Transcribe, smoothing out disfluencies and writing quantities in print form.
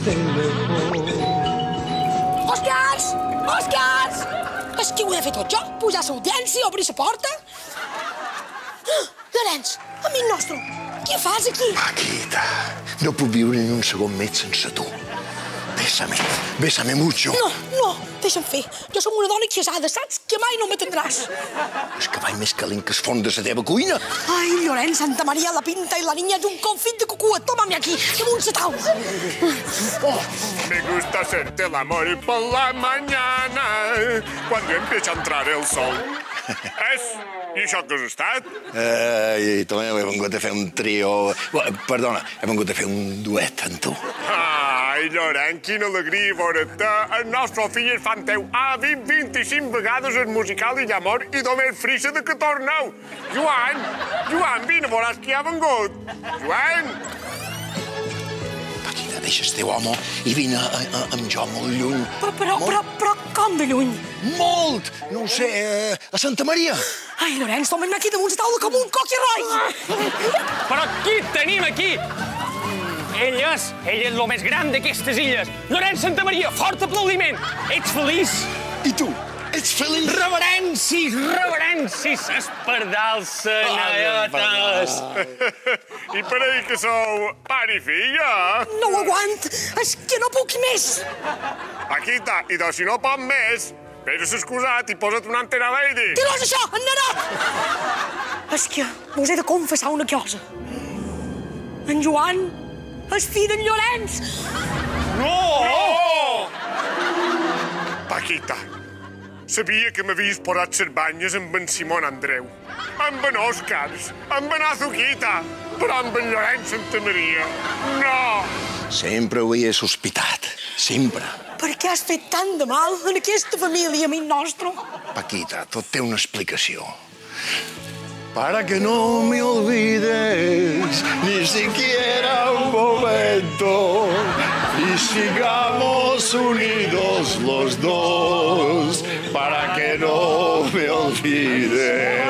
teléfono. Òscars! Òscars! És que ho he de fer tot jo? Pujar a l'audiència, obrir la porta? Llorenç, amic nostre, què fas aquí? Paquita, no puc viure ni un segon més sense tu. Bésame, bésame mucho. No, deixa'm fer. Jo som una dona casada, saps? Que mai no m'atendràs. És que vaig més calent que es fon de la teva cuina. Ai, Llorenç, Santa Maria, la pinta i la niña és un confit de cucua. Tómame aquí, damunt la taula. Me gusta hacerte el amor por la mañana cuando empieza a entrar el sol. I això què has estat? També he vengut a fer un trio... Perdona, he vengut a fer un duet amb tu. Ai, Llorenç, quina alegria veure-te. Els nostres fills fan teu a 25 vegades el musical i l'amor i només frissa de que torneu. Joan, vine, veuràs qui ha vengut. Joan! Paquita, deixa el teu home i vine amb jo molt lluny. Però com de lluny? Molt! No ho sé, a Santa Maria. Ai, Llorenç, tomem aquí damunt la taula com un coquirroi. Però qui tenim aquí? Ell és el més gran d'aquestes illes. Llorenç Santa Maria, fort aplaudiment. Ets feliç? I tu, ets feliç? Reverencis, espardals, senadetes. I per ahir que sou pare i filla? No ho aguant, és que no puc més. Paquita, i doncs si no pot més, vés excusat i posa't una antena lady. Què no és això, en Nerot? És que us he de confessar una cosa. En Joan és fill d'en Llorenç. No! Paquita, sabia que m'havies posat les banyes amb en Simón Andreu, amb en Òscars, amb en Azuquita, però amb en Llorenç Santa Maria. No! Sempre ho havia sospitat, sempre. Per què has fet tant de mal en aquesta família, amic nostre? Paquita, tot té una explicació. Para que no me olvides ni siquiera un momento y sigamos unidos los dos para que no me olvides.